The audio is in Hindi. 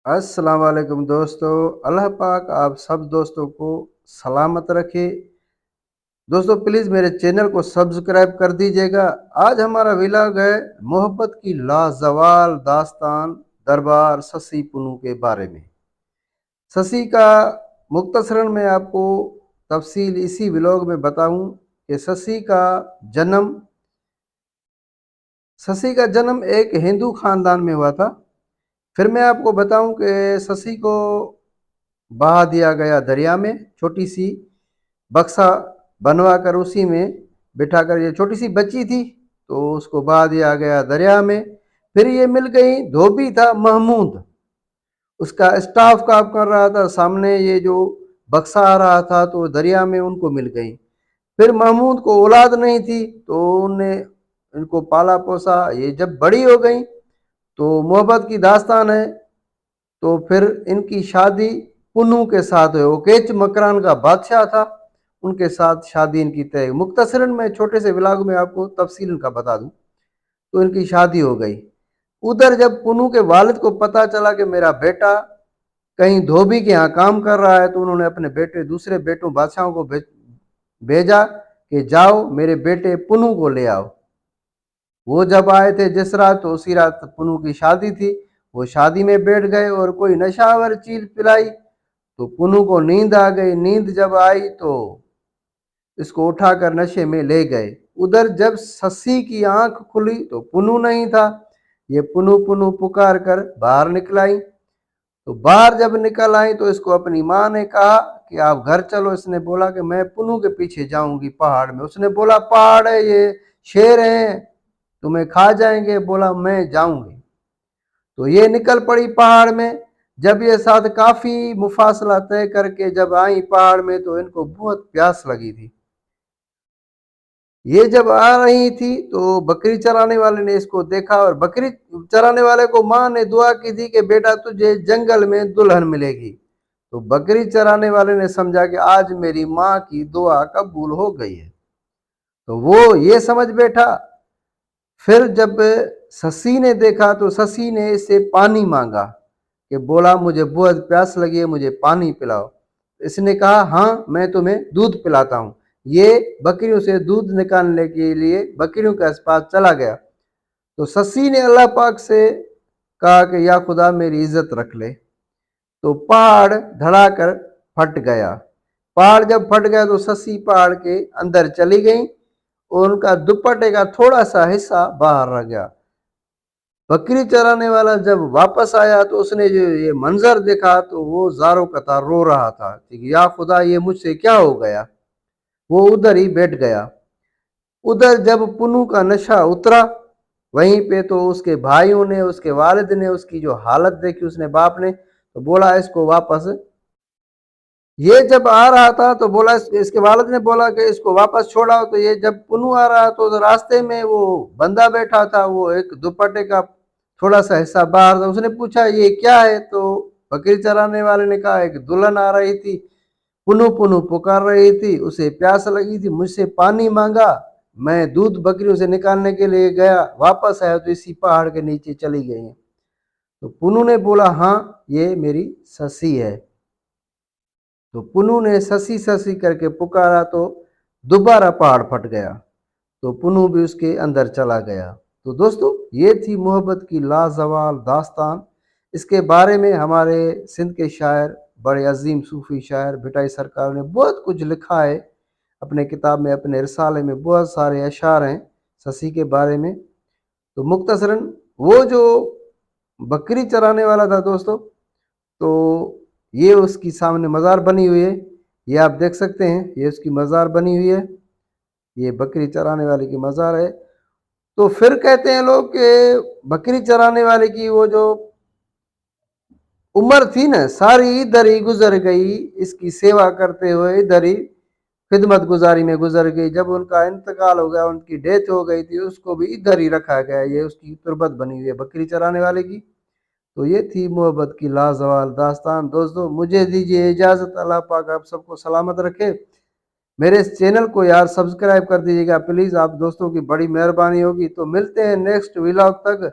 अस्सलाम वालेकुम दोस्तों। अल्लाह पाक आप सब दोस्तों को सलामत रखे। दोस्तों प्लीज़ मेरे चैनल को सब्सक्राइब कर दीजिएगा। आज हमारा व्लॉग है मोहब्बत की लाजवाल दास्तान दरबार ससी पुनू के बारे में। ससी का मुख्तसरन मैं आपको तफसील इसी व्लॉग में बताऊं कि ससी का जन्म एक हिंदू खानदान में हुआ था। फिर मैं आपको बताऊं कि ससी को बहा दिया गया दरिया में, छोटी सी बक्सा बनवा कर उसी में बिठा कर, ये छोटी सी बच्ची थी तो उसको बहा दिया गया दरिया में। फिर ये मिल गई, धोबी था महमूद, उसका स्टाफ काम कर रहा था सामने, ये जो बक्सा आ रहा था तो दरिया में उनको मिल गई। फिर महमूद को औलाद नहीं थी तो उनने इनको पाला पोसा। ये जब बड़ी हो गई तो मोहब्बत की दास्तान है। तो फिर इनकी शादी पुन्नू के साथ हुई। वो केच मकरान का बादशाह था, उनके साथ शादी इनकी तय। मुख्तसरन मैं छोटे से व्लॉग में आपको तफसील इनका बता दूं तो इनकी शादी हो गई। उधर जब पुन्नू के वालिद को पता चला कि मेरा बेटा कहीं धोबी के यहाँ काम कर रहा है तो उन्होंने अपने बेटे, दूसरे बेटों बादशाहों को भेजा कि जाओ मेरे बेटे पुन्नू को ले आओ। वो जब आए थे जिस रात, तो उसी रात पुन्नू की शादी थी। वो शादी में बैठ गए और कोई नशावर चीज पिलाई तो पुन्नू को नींद आ गई। नींद जब आई तो इसको उठाकर नशे में ले गए। उधर जब ससी की आंख खुली तो पुन्नू नहीं था। ये पुन्नू पुन्नू पुकार कर बाहर निकल आई। तो बाहर जब निकल आई तो इसको अपनी माँ ने कहा कि आप घर चलो। इसने बोला कि मैं पुन्नू के पीछे जाऊंगी पहाड़ में। उसने बोला पहाड़ है, ये शेर हैं, तुम्हें खा जाएंगे। बोला मैं जाऊंगी। तो ये निकल पड़ी पहाड़ में। जब ये साथ काफी मुफासला तय करके जब आई पहाड़ में तो इनको बहुत प्यास लगी थी। ये जब आ रही थी तो बकरी चराने वाले ने इसको देखा और बकरी चराने वाले को माँ ने दुआ की थी कि बेटा तुझे जंगल में दुल्हन मिलेगी। तो बकरी चराने वाले ने समझा कि आज मेरी माँ की दुआ कबूल हो गई है, तो वो ये समझ बैठा। फिर जब ससी ने देखा तो ससी ने इससे पानी मांगा कि बोला मुझे बहुत प्यास लगी है, मुझे पानी पिलाओ। इसने कहा हाँ मैं तुम्हें दूध पिलाता हूँ। ये बकरियों से दूध निकालने के लिए बकरियों के पास चला गया। तो ससी ने अल्लाह पाक से कहा कि या खुदा मेरी इज्जत रख ले। तो पहाड़ धड़ाकर फट गया। पहाड़ जब फट गया तो ससी पहाड़ के अंदर चली गई और उनका दुपट्टे का थोड़ा सा हिस्सा बाहर रह गया। बकरी चराने वाला जब वापस आया तो उसने जो ये मंजर देखा तो वो ज़ारो कतार रो रहा था कि या खुदा ये मुझसे क्या हो गया। वो उधर ही बैठ गया। उधर जब पुन्नू का नशा उतरा वहीं पे तो उसके भाइयों ने, उसके वालिद ने उसकी जो हालत देखी, उसने बाप ने तो बोला इसको वापस। ये जब आ रहा था तो बोला, इसके वालिद ने बोला कि इसको वापस छोड़ाओ। तो ये जब पुन्नू आ रहा तो रास्ते में वो बंदा बैठा था, वो एक दुपट्टे का थोड़ा सा हिस्सा बाहर था। उसने पूछा ये क्या है। तो बकरी चराने वाले ने कहा एक दुल्हन आ रही थी, पुन्नू पुन्नू पुकार रही थी, उसे प्यास लगी थी, मुझसे पानी मांगा, मैं दूध बकरियों से निकालने के लिए गया, वापस आया तो इसी पहाड़ के नीचे चली गई। तो पुन्नू ने बोला हाँ ये मेरी ससी है। तो पुन्नू ने ससी ससी करके पुकारा तो दोबारा पहाड़ फट गया। तो पुन्नू भी उसके अंदर चला गया। तो दोस्तों ये थी मोहब्बत की लाजवाल दास्तान। इसके बारे में हमारे सिंध के शायर, बड़े अजीम सूफी शायर भिटाई सरकार ने बहुत कुछ लिखा है अपने किताब में, अपने रिसाले में बहुत सारे अशार हैं ससी के बारे में। तो मुख्तसरन वो जो बकरी चराने वाला था दोस्तों, तो ये उसकी सामने मज़ार बनी हुई है, ये आप देख सकते हैं, ये उसकी मज़ार बनी हुई है, ये बकरी चराने वाले की मज़ार है। तो फिर कहते हैं लोग कि बकरी चराने वाले की वो जो उम्र थी ना सारी इधर ही गुजर गई, इसकी सेवा करते हुए इधर ही खिदमत गुजारी में गुजर गई। जब उनका इंतकाल हो गया, उनकी डेथ हो गई थी, उसको भी इधर ही रखा गया। ये उसकी तुरबत बनी हुई है बकरी चराने वाले की। तो ये थी मोहब्बत की लाजवाल दास्तान। दोस्तों मुझे दीजिए इजाज़त। अल्लाह पाक आप सबको सलामत रखे। मेरे इस चैनल को यार सब्सक्राइब कर दीजिएगा प्लीज़, आप दोस्तों की बड़ी मेहरबानी होगी। तो मिलते हैं नेक्स्ट व्लॉग तक।